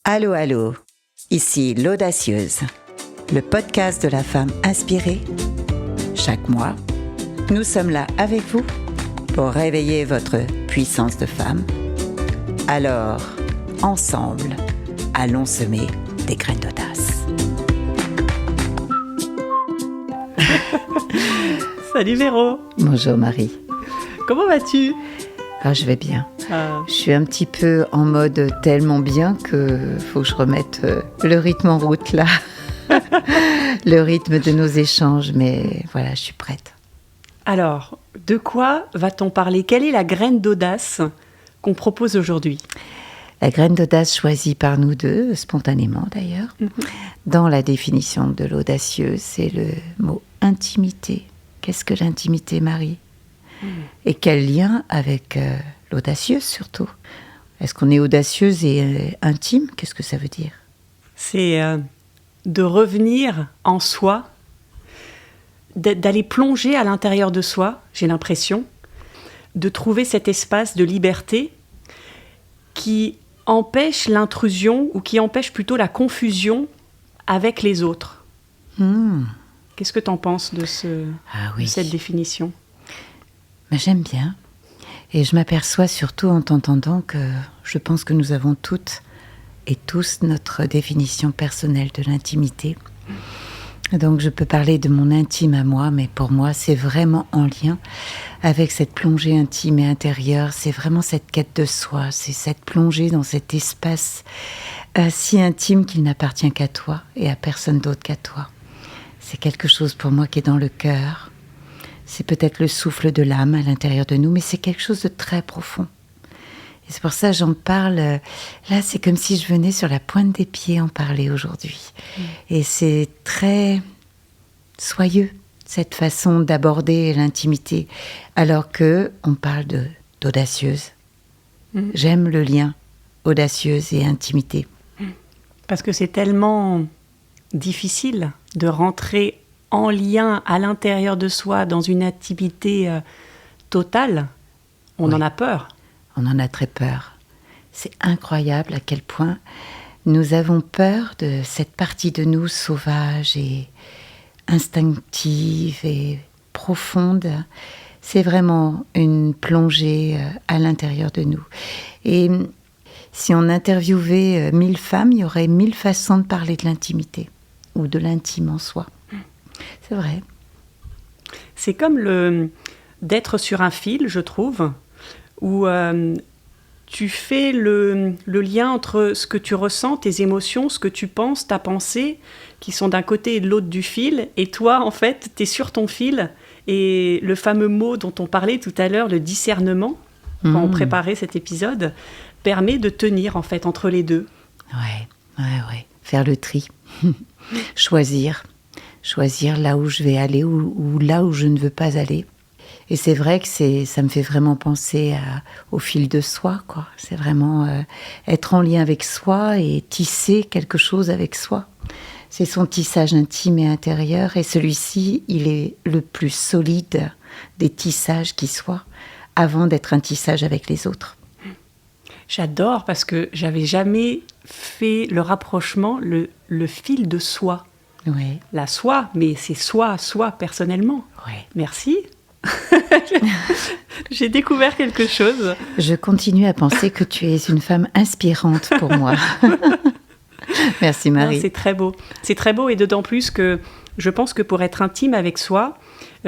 Allô, allô, ici l'Audacieuse, le podcast de la femme inspirée. Chaque mois, nous sommes là avec vous pour réveiller votre puissance de femme. Alors, ensemble, allons semer des graines d'audace. Salut Véro. Bonjour Marie. Comment vas-tu ? Je vais bien. Je suis un petit peu en mode tellement bien que faut que je remette le rythme en route là. Le rythme de nos échanges, mais voilà, je suis prête. Alors, de quoi va-t-on parler ? Quelle est la graine d'audace qu'on propose aujourd'hui ? La graine d'audace choisie par nous deux, spontanément d'ailleurs, dans la définition de l'audacieuse, c'est le mot intimité. Qu'est-ce que l'intimité, Marie ? Et quel lien avec l'audacieuse surtout ? Est-ce qu'on est audacieuse et intime ? Qu'est-ce que ça veut dire ? C'est de revenir en soi, d'aller plonger à l'intérieur de soi, j'ai l'impression, de trouver cet espace de liberté qui empêche l'intrusion ou qui empêche plutôt la confusion avec les autres. Qu'est-ce que tu en penses de cette définition ? J'aime bien. Et je m'aperçois surtout en t'entendant que je pense que nous avons toutes et tous notre définition personnelle de l'intimité. Donc je peux parler de mon intime à moi, mais pour moi c'est vraiment en lien avec cette plongée intime et intérieure. C'est vraiment cette quête de soi, c'est cette plongée dans cet espace si intime qu'il n'appartient qu'à toi et à personne d'autre qu'à toi. C'est quelque chose pour moi qui est dans le cœur. C'est peut-être le souffle de l'âme à l'intérieur de nous, mais c'est quelque chose de très profond. Et c'est pour ça que j'en parle. Là, c'est comme si je venais sur la pointe des pieds en parler aujourd'hui. Et c'est très soyeux, cette façon d'aborder l'intimité, alors qu'on parle d'audacieuse. J'aime le lien audacieuse et intimité. Parce que c'est tellement difficile de rentrer en lien à l'intérieur de soi, dans une intimité totale, on en a peur. On en a très peur. C'est incroyable à quel point nous avons peur de cette partie de nous sauvage et instinctive et profonde. C'est vraiment une plongée à l'intérieur de nous. Et si on interviewait 1000 femmes, il y aurait 1000 façons de parler de l'intimité ou de l'intime en soi. C'est vrai. C'est comme d'être sur un fil, je trouve, où tu fais le lien entre ce que tu ressens, tes émotions, ce que tu penses, ta pensée, qui sont d'un côté et de l'autre du fil. Et toi, en fait, tu es sur ton fil. Et le fameux mot dont on parlait tout à l'heure, le discernement, quand on préparait cet épisode, permet de tenir, en fait, entre les deux. Ouais. Faire le tri. Choisir là où je vais aller ou là où je ne veux pas aller. Et c'est vrai que ça me fait vraiment penser au fil de soi, quoi. C'est vraiment être en lien avec soi et tisser quelque chose avec soi. C'est son tissage intime et intérieur, et celui-ci, il est le plus solide des tissages qui soient, avant d'être un tissage avec les autres. J'adore, parce que j'avais jamais fait le rapprochement, le fil de soi. Oui. La soi, mais c'est soi personnellement. Oui. Merci. J'ai découvert quelque chose. Je continue à penser que tu es une femme inspirante pour moi. Merci Marie. Non, c'est très beau. C'est très beau, et d'autant plus que je pense que pour être intime avec soi,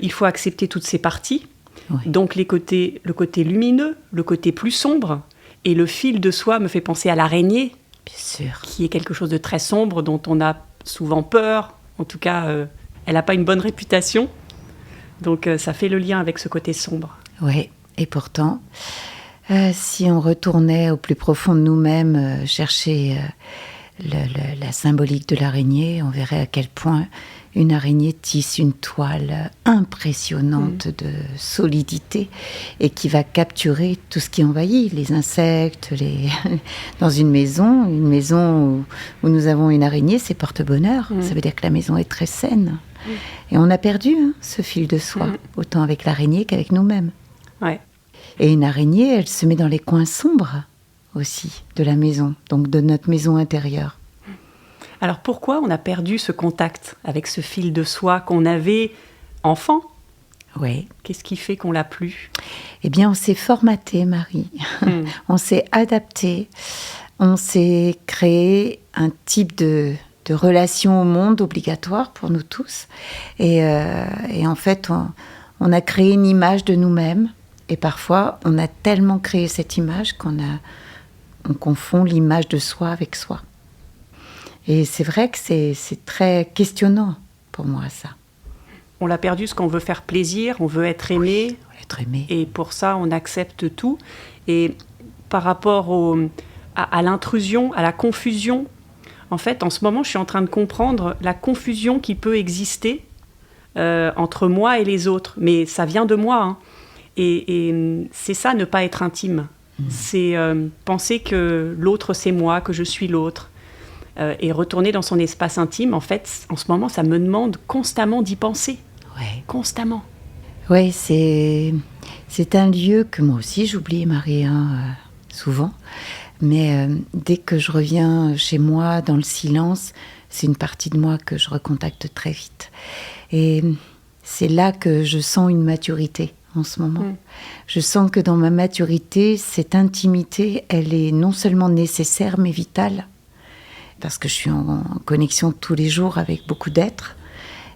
il faut accepter toutes ses parties. Oui. Donc le côté lumineux, le côté plus sombre, et le fil de soi me fait penser à l'araignée. Bien sûr. Qui est quelque chose de très sombre, dont on a souvent peur. En tout cas, elle n'a pas une bonne réputation. Donc ça fait le lien avec ce côté sombre. Oui, et pourtant, si on retournait au plus profond de nous-mêmes, chercher la symbolique de l'araignée, on verrait à quel point une araignée tisse une toile impressionnante de solidité et qui va capturer tout ce qui envahit, les insectes. Dans une maison où nous avons une araignée, c'est porte-bonheur. Ça veut dire que la maison est très saine. Et on a perdu ce fil de soi, autant avec l'araignée qu'avec nous-mêmes. Ouais. Et une araignée, elle se met dans les coins sombres aussi de la maison, donc de notre maison intérieure. Alors pourquoi on a perdu ce contact avec ce fil de soi qu'on avait enfant ? Oui. Qu'est-ce qui fait qu'on l'a plus ? Eh bien, on s'est formaté, Marie. On s'est adapté. On s'est créé un type de relation au monde obligatoire pour nous tous. Et en fait, on a créé une image de nous-mêmes. Et parfois, on a tellement créé cette image qu'on confond l'image de soi avec soi. Et c'est vrai que c'est très questionnant pour moi, ça. On l'a perdu parce qu'on veut faire plaisir, on veut être aimé. Oui, on veut être aimé. Et pour ça, on accepte tout. Et par rapport à l'intrusion, à la confusion, en fait, en ce moment, je suis en train de comprendre la confusion qui peut exister entre moi et les autres. Mais ça vient de moi, hein. Et c'est ça, ne pas être intime. C'est penser que l'autre, c'est moi, que je suis l'autre. Et retourner dans son espace intime, en fait, en ce moment, ça me demande constamment d'y penser. Ouais. Constamment. Oui, c'est un lieu que moi aussi j'oublie, Marie, souvent. Mais dès que je reviens chez moi, dans le silence, c'est une partie de moi que je recontacte très vite. Et c'est là que je sens une maturité en ce moment. Je sens que dans ma maturité, cette intimité, elle est non seulement nécessaire, mais vitale. Parce que je suis en connexion tous les jours avec beaucoup d'êtres.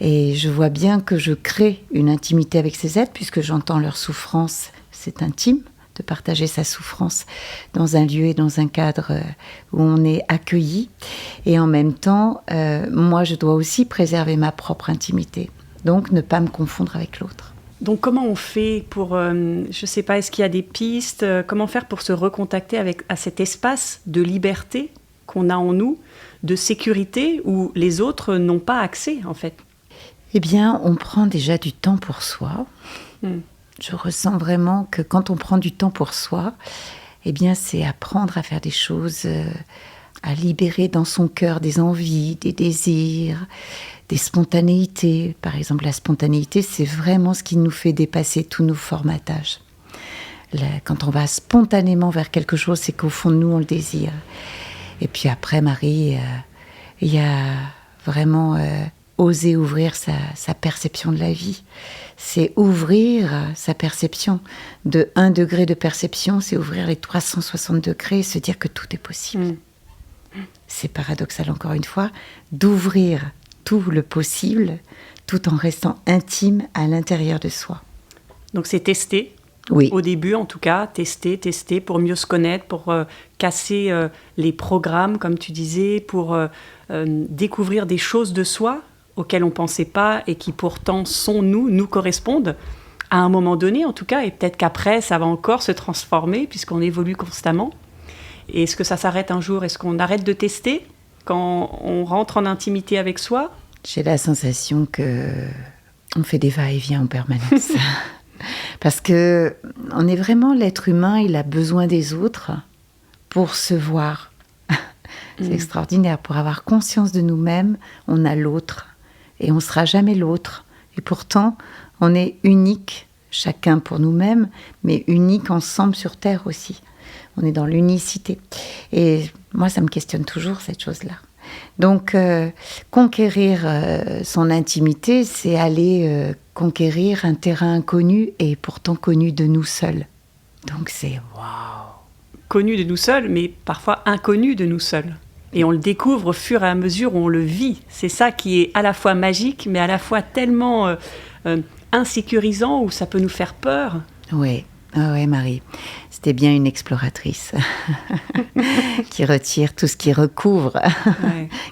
Et je vois bien que je crée une intimité avec ces êtres, puisque j'entends leur souffrance. C'est intime de partager sa souffrance dans un lieu et dans un cadre où on est accueilli. Et en même temps, moi, je dois aussi préserver ma propre intimité. Donc, ne pas me confondre avec l'autre. Donc, comment on fait pour, je ne sais pas, est-ce qu'il y a des pistes ? Comment faire pour se recontacter à cet espace de liberté qu'on a en nous, de sécurité, où les autres n'ont pas accès, en fait ? Eh bien, on prend déjà du temps pour soi. Je ressens vraiment que quand on prend du temps pour soi, eh bien, c'est apprendre à faire des choses, à libérer dans son cœur des envies, des désirs, des spontanéités. Par exemple, la spontanéité, c'est vraiment ce qui nous fait dépasser tous nos formatages. Quand on va spontanément vers quelque chose, c'est qu'au fond de nous, on le désire. Et puis après, Marie, il y a vraiment oser ouvrir sa perception de la vie. C'est ouvrir sa perception. De 1 degré de perception, c'est ouvrir les 360 degrés et se dire que tout est possible. C'est paradoxal, encore une fois, d'ouvrir tout le possible tout en restant intime à l'intérieur de soi. Donc c'est tester. Oui. Au début, en tout cas, tester pour mieux se connaître, pour casser les programmes, comme tu disais, pour découvrir des choses de soi auxquelles on ne pensait pas et qui pourtant sont nous correspondent à un moment donné, en tout cas, et peut-être qu'après, ça va encore se transformer puisqu'on évolue constamment. Et est-ce que ça s'arrête un jour ? Est-ce qu'on arrête de tester quand on rentre en intimité avec soi ? J'ai la sensation qu'on fait des va-et-vient en permanence. Parce que on est vraiment l'être humain, il a besoin des autres pour se voir. C'est extraordinaire. Pour avoir conscience de nous-mêmes, on a l'autre. Et on ne sera jamais l'autre. Et pourtant, on est unique, chacun pour nous-mêmes, mais unique ensemble sur Terre aussi. On est dans l'unicité. Et moi, ça me questionne toujours, cette chose-là. Donc, conquérir son intimité, c'est aller conquérir un terrain inconnu et pourtant connu de nous seuls. Donc, c'est waouh! Connu de nous seuls, mais parfois inconnu de nous seuls. Et on le découvre au fur et à mesure où on le vit. C'est ça qui est à la fois magique, mais à la fois tellement insécurisant, où ça peut nous faire peur. Oui, Marie. C'était bien une exploratrice qui retire tout ce qui recouvre,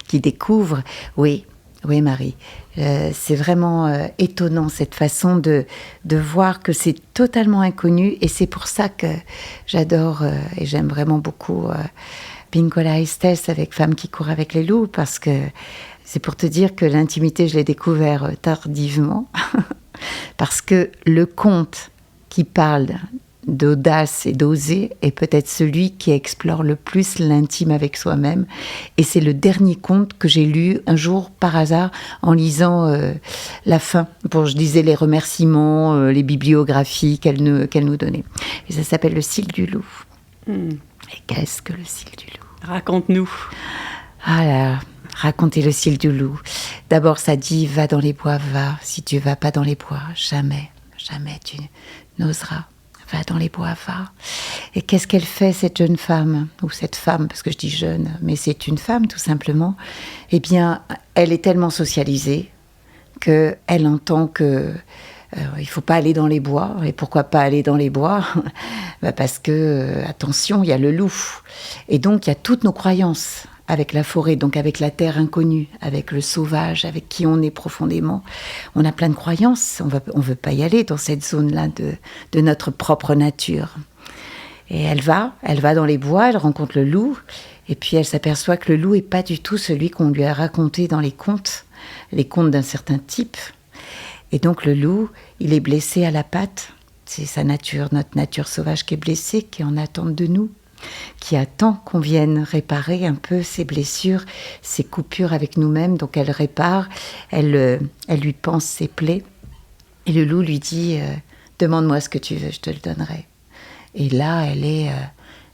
qui découvre. Oui, Marie. C'est vraiment étonnant, cette façon de voir que c'est totalement inconnu. Et c'est pour ça que j'adore et j'aime vraiment beaucoup Pinkola Estés avec Femmes qui courent avec les loups, parce que c'est pour te dire que l'intimité, je l'ai découvert tardivement, parce que le conte qui parle d'audace et d'oser est peut-être celui qui explore le plus l'intime avec soi-même. Et c'est le dernier conte que j'ai lu un jour par hasard en lisant la fin. Je lisais les remerciements, les bibliographies qu'elle nous donnait. Et ça s'appelle Le Cil du loup. Et qu'est-ce que le cil du loup? Raconte-nous. Ah là, raconter le cil du loup. D'abord, ça dit, va dans les bois, va. Si tu vas pas dans les bois, jamais, jamais tu n'oseras. Va dans les bois, va. Et qu'est-ce qu'elle fait, cette jeune femme, ou cette femme, parce que je dis jeune, mais c'est une femme, tout simplement. Eh bien, elle est tellement socialisée qu'elle entend que il faut pas aller dans les bois. Et pourquoi pas aller dans les bois? Parce que, attention, il y a le loup. Et donc, il y a toutes nos croyances avec la forêt, donc avec la terre inconnue, avec le sauvage, avec qui on est profondément. On a plein de croyances. On veut pas y aller dans cette zone-là de notre propre nature. Et elle va dans les bois, elle rencontre le loup. Et puis, elle s'aperçoit que le loup est pas du tout celui qu'on lui a raconté dans les contes d'un certain type. Et donc le loup, il est blessé à la patte. C'est sa nature, notre nature sauvage qui est blessée, qui est en attente de nous, qui attend qu'on vienne réparer un peu ses blessures, ses coupures avec nous-mêmes. Donc elle répare, elle lui panse ses plaies. Et le loup lui dit « Demande-moi ce que tu veux, je te le donnerai. » Et là,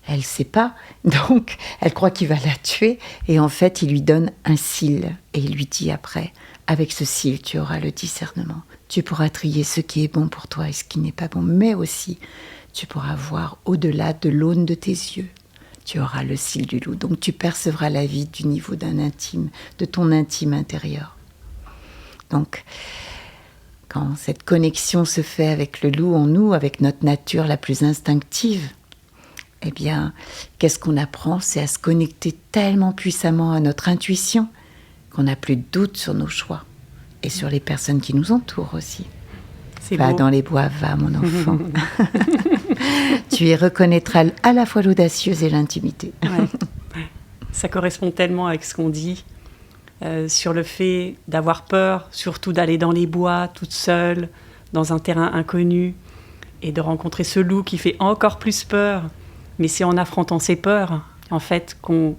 elle sait pas. Donc elle croit qu'il va la tuer. Et en fait, il lui donne un cil. Et il lui dit après « Avec ce cil, tu auras le discernement. Tu pourras trier ce qui est bon pour toi et ce qui n'est pas bon. Mais aussi, tu pourras voir au-delà de l'aune de tes yeux. Tu auras le cil du loup. Donc, tu percevras la vie du niveau d'un intime, de ton intime intérieur. » Donc, quand cette connexion se fait avec le loup en nous, avec notre nature la plus instinctive, eh bien, qu'est-ce qu'on apprend? C'est à se connecter tellement puissamment à notre intuition qu'on n'a plus de doute sur nos choix et sur les personnes qui nous entourent aussi. Va dans les bois, va mon enfant. Tu y reconnaîtras à la fois l'audacieuse et l'intimité. Ouais. Ça correspond tellement avec ce qu'on dit sur le fait d'avoir peur, surtout d'aller dans les bois toute seule, dans un terrain inconnu, et de rencontrer ce loup qui fait encore plus peur. Mais c'est en affrontant ses peurs, en fait, qu'on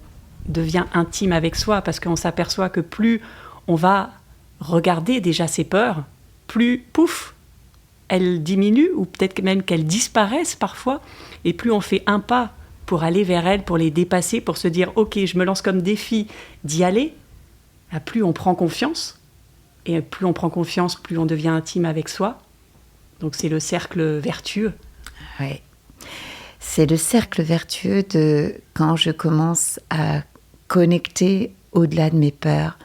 devient intime avec soi, parce qu'on s'aperçoit que plus on va regarder déjà ses peurs, plus, pouf, elles diminuent, ou peut-être même qu'elles disparaissent parfois, et plus on fait un pas pour aller vers elles, pour les dépasser, pour se dire « Ok, je me lance comme défi d'y aller », plus on prend confiance, et plus on prend confiance, plus on devient intime avec soi. Donc c'est le cercle vertueux. Oui, c'est le cercle vertueux de quand je commence à connecter au-delà de mes peurs,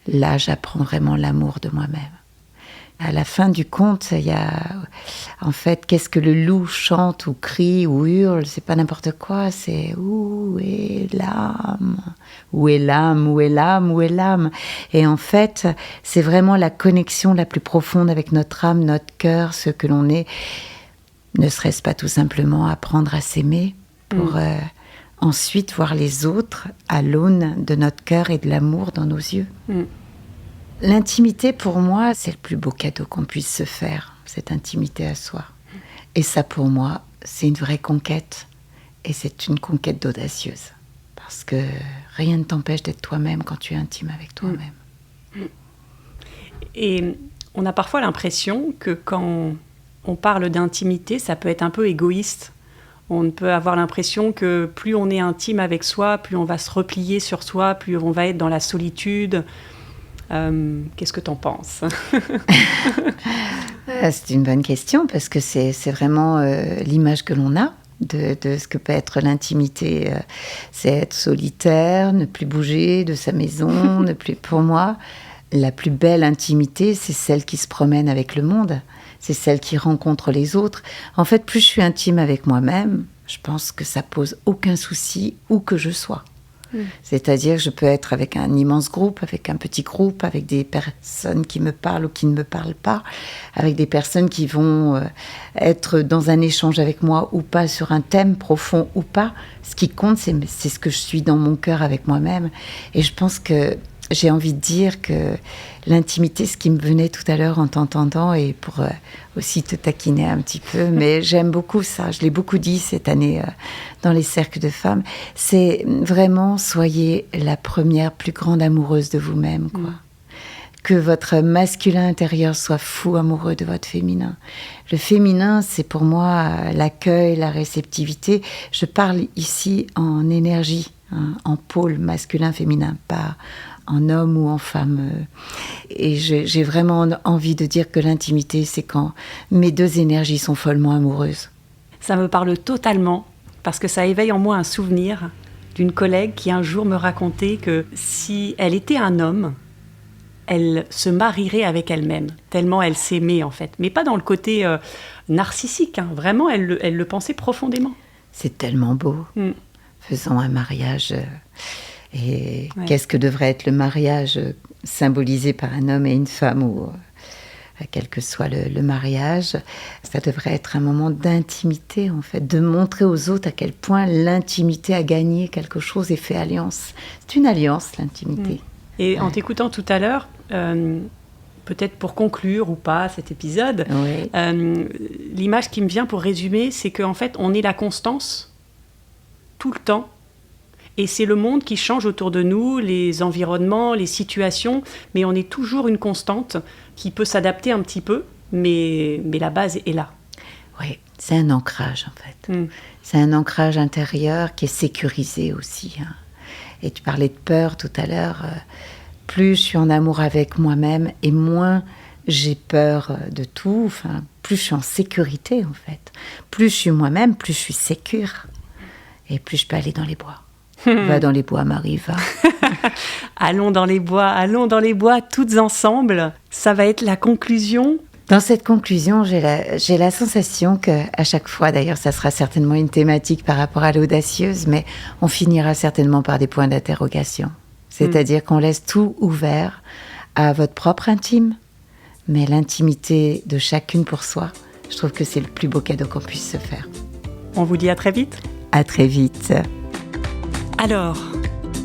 là j'apprends vraiment l'amour de moi-même. À la fin du conte, il y a en fait qu'est-ce que le loup chante ou crie ou hurle, c'est pas n'importe quoi, c'est où est l'âme, où est l'âme, où est l'âme, où est l'âme. Et en fait, c'est vraiment la connexion la plus profonde avec notre âme, notre cœur, ce que l'on est. Ne serait-ce pas tout simplement apprendre à s'aimer pour ensuite voir les autres à l'aune de notre cœur et de l'amour dans nos yeux. L'intimité, pour moi, c'est le plus beau cadeau qu'on puisse se faire, cette intimité à soi. Et ça, pour moi, c'est une vraie conquête. Et c'est une conquête d'audacieuse. Parce que rien ne t'empêche d'être toi-même quand tu es intime avec toi-même. Et on a parfois l'impression que quand on parle d'intimité, ça peut être un peu égoïste. On peut avoir l'impression que plus on est intime avec soi, plus on va se replier sur soi, plus on va être dans la solitude. Qu'est-ce que t'en penses? C'est une bonne question parce que c'est vraiment l'image que l'on a de ce que peut être l'intimité. C'est être solitaire, ne plus bouger de sa maison, ne plus. Pour moi, la plus belle intimité, c'est celle qui se promène avec le monde. C'est celle qui rencontre les autres. En fait, plus je suis intime avec moi-même, je pense que ça pose aucun souci où que je sois. C'est-à-dire que je peux être avec un immense groupe, avec un petit groupe, avec des personnes qui me parlent ou qui ne me parlent pas, avec des personnes qui vont être dans un échange avec moi ou pas, sur un thème profond ou pas. Ce qui compte, c'est ce que je suis dans mon cœur avec moi-même. Et je pense que j'ai envie de dire que l'intimité, ce qui me venait tout à l'heure en t'entendant, et pour aussi te taquiner un petit peu, mais j'aime beaucoup ça, je l'ai beaucoup dit cette année dans les cercles de femmes, c'est vraiment soyez la première plus grande amoureuse de vous-même, quoi. que votre masculin intérieur soit fou amoureux de votre féminin. Le féminin, c'est pour moi l'accueil, la réceptivité. Je parle ici en énergie, hein, en pôle masculin-féminin, pas en homme ou en femme. Et j'ai vraiment envie de dire que l'intimité, c'est quand mes deux énergies sont follement amoureuses. Ça me parle totalement, parce que ça éveille en moi un souvenir d'une collègue qui un jour me racontait que si elle était un homme, elle se marierait avec elle-même, tellement elle s'aimait en fait. Mais pas dans le côté narcissique, hein. Vraiment, elle le pensait profondément. C'est tellement beau. Faisons un mariage. Et qu'est-ce que devrait être le mariage symbolisé par un homme et une femme ou quel que soit le mariage, ça devrait être un moment d'intimité en fait, de montrer aux autres à quel point l'intimité a gagné quelque chose et fait alliance. C'est une alliance, l'intimité. Et en t'écoutant tout à l'heure, peut-être pour conclure ou pas cet épisode, l'image qui me vient pour résumer, c'est qu'en fait, on est la constance tout le temps. Et c'est le monde qui change autour de nous, les environnements, les situations, mais on est toujours une constante qui peut s'adapter un petit peu, mais la base est là. Oui, c'est un ancrage en fait. C'est un ancrage intérieur qui est sécurisé aussi. Hein. Et tu parlais de peur tout à l'heure. Plus je suis en amour avec moi-même et moins j'ai peur de tout. Enfin, plus je suis en sécurité en fait. Plus je suis moi-même, plus je suis sécure. Et plus je peux aller dans les bois. Va dans les bois, Marie, va. Allons dans les bois, toutes ensemble. Ça va être la conclusion. Dans cette conclusion, j'ai la sensation qu'à chaque fois, d'ailleurs, ça sera certainement une thématique par rapport à l'audacieuse, mais on finira certainement par des points d'interrogation. C'est-à-dire qu'on laisse tout ouvert à votre propre intime, mais l'intimité de chacune pour soi, je trouve que c'est le plus beau cadeau qu'on puisse se faire. On vous dit à très vite. À très vite. Alors,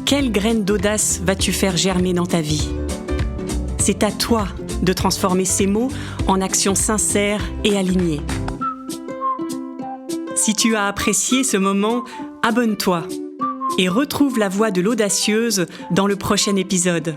quelle graine d'audace vas-tu faire germer dans ta vie ? C'est à toi de transformer ces mots en actions sincères et alignées. Si tu as apprécié ce moment, abonne-toi et retrouve la voix de l'audacieuse dans le prochain épisode.